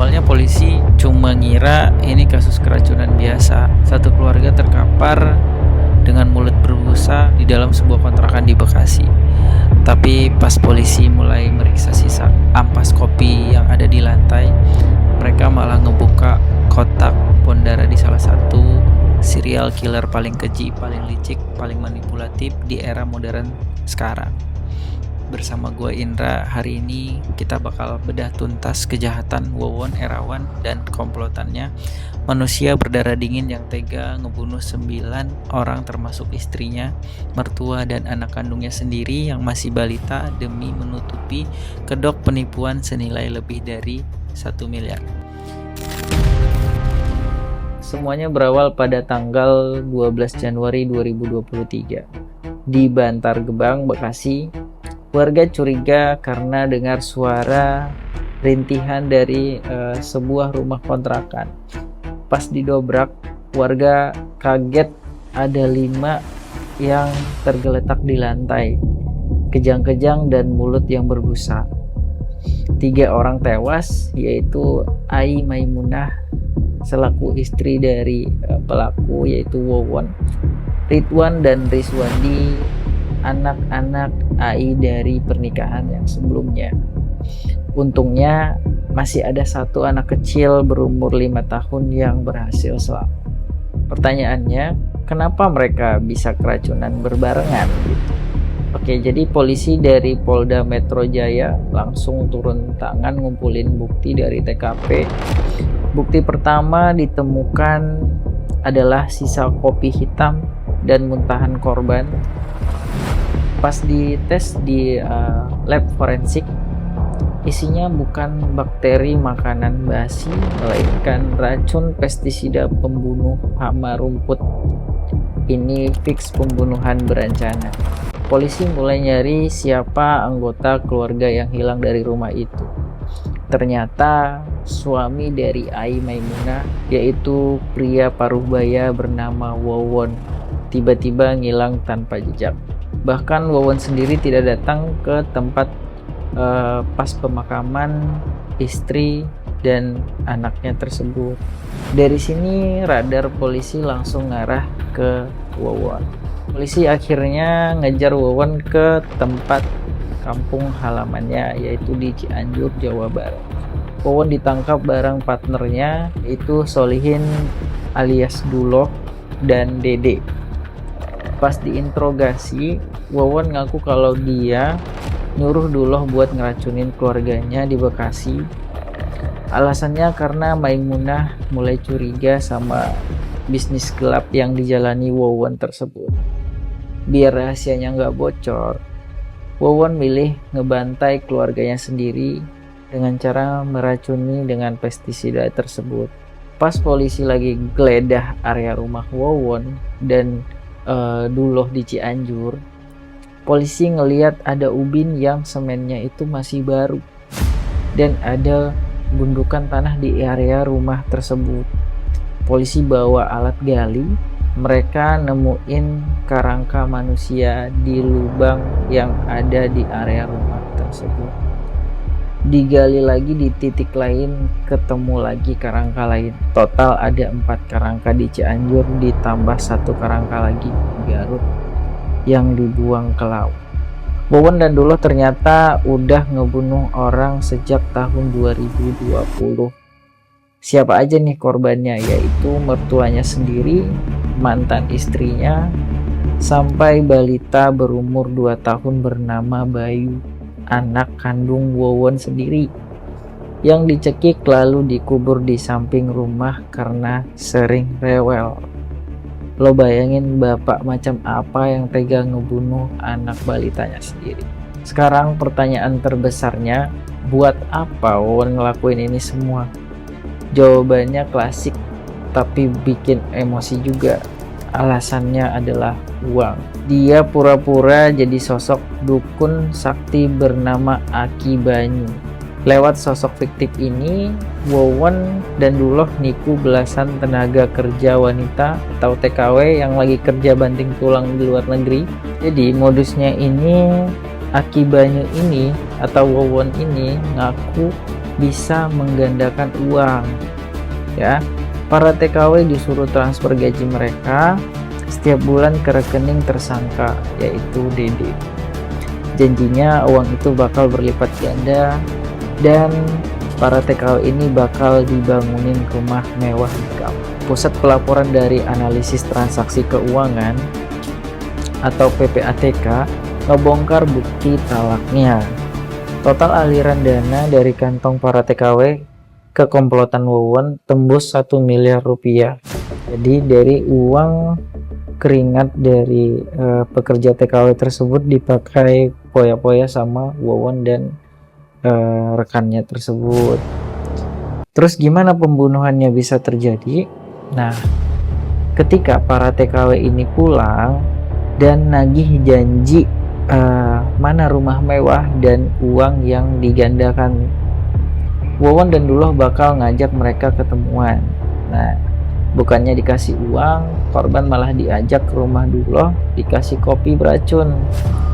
Awalnya polisi cuma ngira ini kasus keracunan biasa. Satu keluarga terkapar dengan mulut berbusa di dalam sebuah kontrakan di Bekasi. Tapi pas polisi mulai meriksa sisa ampas kopi yang ada di lantai, mereka malah ngebuka kotak pondara di salah satu serial killer paling keji, paling licik, paling manipulatif di era modern sekarang. Bersama gue Indra, hari ini kita bakal bedah tuntas kejahatan Wawon Erawan dan komplotannya. Manusia berdarah dingin yang tega ngebunuh 9 orang termasuk istrinya, mertua dan anak kandungnya sendiri yang masih balita demi menutupi kedok penipuan senilai lebih dari 1 miliar. Semuanya berawal pada tanggal 12 Januari 2023 di Bantar Gebang, Bekasi. Warga curiga karena dengar suara rintihan dari sebuah rumah kontrakan. Pas didobrak, warga kaget ada 5 yang tergeletak di lantai, kejang-kejang dan mulut yang berbusa. 3 orang tewas, yaitu Ai Maimunah selaku istri dari pelaku yaitu Wawon, Ridwan dan Rizwandi, anak-anak Ai dari pernikahan yang sebelumnya. Untungnya masih ada 1 anak kecil berumur 5 tahun yang berhasil selamat. Pertanyaannya, kenapa mereka bisa keracunan berbarengan? Oke, jadi polisi dari Polda Metro Jaya langsung turun tangan ngumpulin bukti dari TKP. Bukti pertama ditemukan adalah sisa kopi hitam dan muntahan korban. Pas dites di lab forensik, isinya bukan bakteri makanan basi, melainkan racun pestisida pembunuh hama rumput. Ini fix pembunuhan berencana. Polisi mulai nyari siapa anggota keluarga yang hilang dari rumah itu. Ternyata suami dari Ai Maimunah, yaitu pria paruh-baya bernama Wawon, tiba-tiba ngilang tanpa jejak. Bahkan Wawon sendiri tidak datang ke tempat pas pemakaman istri dan anaknya tersebut. Dari sini radar polisi langsung ngarah ke Wawon. Polisi akhirnya ngejar Wawon ke tempat kampung halamannya, yaitu di Cianjur, Jawa Barat. Wawon ditangkap bareng partnernya, yaitu Solihin alias Duloh dan Dede. Pas diinterogasi, Wawon ngaku kalau dia nyuruh Duloh buat ngeracunin keluarganya di Bekasi. Alasannya karena Maimunah mulai curiga sama bisnis gelap yang dijalani Wawon tersebut. Biar rahasianya nggak bocor, Wawon milih ngebantai keluarganya sendiri dengan cara meracuni dengan pestisida tersebut. Pas polisi lagi geledah area rumah Wawon dan Duloh di Cianjur, polisi ngelihat ada ubin yang semennya itu masih baru dan ada gundukan tanah di area rumah tersebut. Polisi bawa alat gali, mereka nemuin kerangka manusia di lubang yang ada di area rumah tersebut. Digali lagi di titik lain, ketemu lagi kerangka lain. Total ada 4 kerangka di Cianjur ditambah 1 kerangka lagi di Garut yang dibuang ke laut. Wawon dan Duloh ternyata udah ngebunuh orang sejak tahun 2020. Siapa aja nih korbannya? Yaitu mertuanya sendiri, mantan istrinya, sampai balita berumur 2 tahun bernama Bayu, anak kandung Wawon sendiri, yang dicekik lalu dikubur di samping rumah karena sering rewel. Lo bayangin bapak macam apa yang tega ngebunuh anak balitanya sendiri. Sekarang pertanyaan terbesarnya, buat apa Wawon ngelakuin ini semua? Jawabannya klasik tapi bikin emosi juga. Alasannya adalah uang. Dia pura-pura jadi sosok dukun sakti bernama Aki Banyu. Lewat sosok fiktif ini, Wawon dan Duloh nipu belasan tenaga kerja wanita atau TKW yang lagi kerja banting tulang di luar negeri. Jadi modusnya ini, Aki Banyu ini atau Wawon ini ngaku bisa menggandakan uang. Ya, para TKW disuruh transfer gaji mereka setiap bulan ke rekening tersangka, yaitu DD. Janjinya uang itu bakal berlipat ganda dan para TKW ini bakal dibangunin rumah mewah di kampung. Pusat Pelaporan dari Analisis Transaksi Keuangan atau PPATK ngebongkar bukti talaknya. Total aliran dana dari kantong para TKW ke komplotan Wawon tembus 1 miliar rupiah. Jadi dari uang keringat dari pekerja TKW tersebut dipakai poya-poya sama Wawon dan rekannya tersebut. Terus gimana pembunuhannya bisa terjadi? Nah, ketika para TKW ini pulang dan nagih janji mana rumah mewah dan uang yang digandakan, Wawon dan Duloh bakal ngajak mereka ketemuan. Nah, bukannya dikasih uang, korban malah diajak ke rumah Duloh, dikasih kopi beracun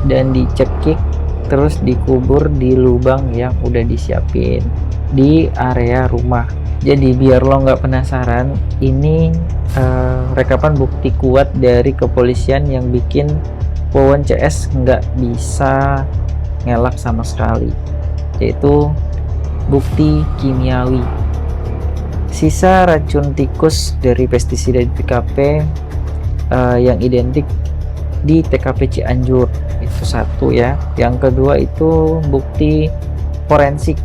dan dicekik, terus dikubur di lubang yang udah disiapin di area rumah. Jadi biar lo nggak penasaran, ini rekapan bukti kuat dari kepolisian yang bikin Wawon CS nggak bisa ngelak sama sekali, yaitu bukti kimiawi. Sisa racun tikus dari pestisida di TKP yang identik di TKP Cianjur, itu satu ya. Yang kedua itu bukti forensik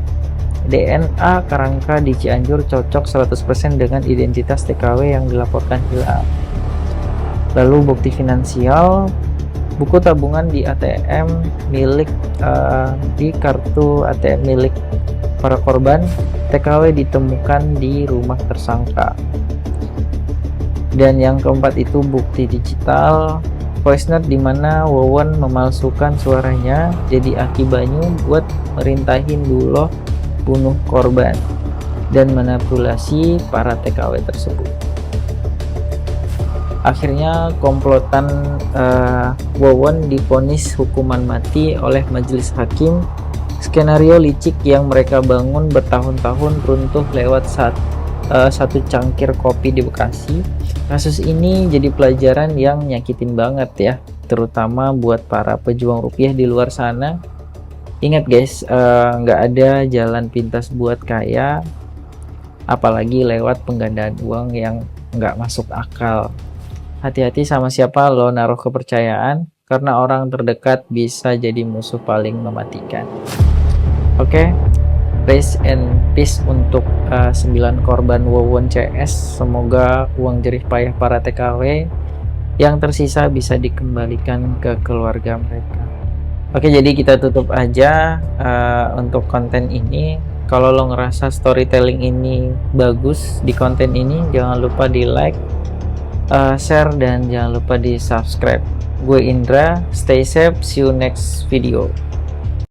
DNA kerangka di Cianjur cocok 100% dengan identitas TKW yang dilaporkan hilang. Lalu bukti finansial, buku tabungan di ATM milik di kartu ATM milik para korban TKW ditemukan di rumah tersangka. Dan yang keempat itu bukti digital voice note di mana Wawon memalsukan suaranya jadi Aki Banyu buat merintahin Duloh bunuh korban dan manipulasi para TKW tersebut. Akhirnya komplotan Wawon divonis hukuman mati oleh majelis hakim. Skenario licik yang mereka bangun bertahun-tahun runtuh lewat satu cangkir kopi di Bekasi. Kasus ini jadi pelajaran yang nyakitin banget ya, terutama buat para pejuang rupiah di luar sana. Ingat guys, nggak ada jalan pintas buat kaya, apalagi lewat penggandaan uang yang nggak masuk akal. Hati-hati sama siapa lo naruh kepercayaan, karena orang terdekat bisa jadi musuh paling mematikan. Oke, rest and peace untuk 9 korban Wawon CS. Semoga uang jerih payah para TKW yang tersisa bisa dikembalikan ke keluarga mereka. Oke, jadi kita tutup aja untuk konten ini. Kalau lo ngerasa storytelling ini bagus di konten ini, jangan lupa di like, share, dan jangan lupa di subscribe. Gue Indra, stay safe, see you next video.